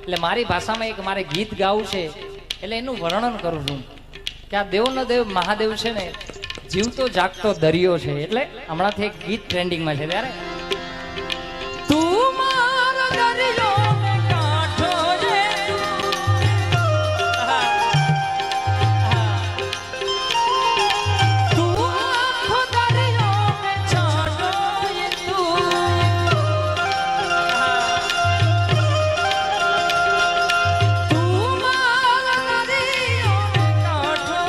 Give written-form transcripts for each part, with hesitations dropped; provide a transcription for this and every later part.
એટલે મારી ભાષામાં એક મારે ગીત ગાવું છે એટલે એનું વર્ણન કરું છું કે આ દેવનો દેવ મહાદેવ છે ને જીવતો જાગતો દરિયો છે એટલે હમણાંથી એક ગીત ટ્રેન્ડિંગમાં છે ત્યારે તું મારો દરિયો ને કાંઠો રે તું આખો દરિયો ને છાંટો એ તું મારો દરિયો ને કાંઠો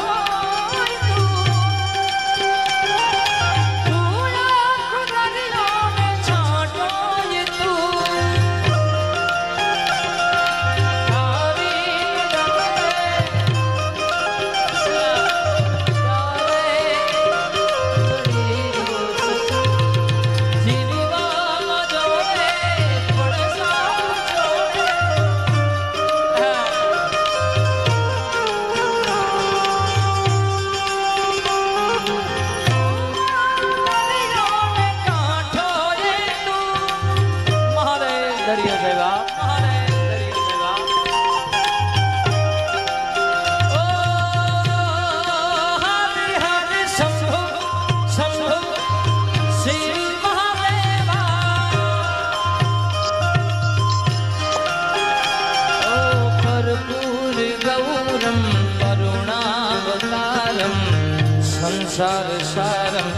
संसार सारम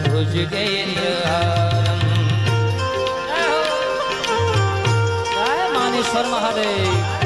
भुजगेन्द्रहारम जय मानेश्वर महादेव।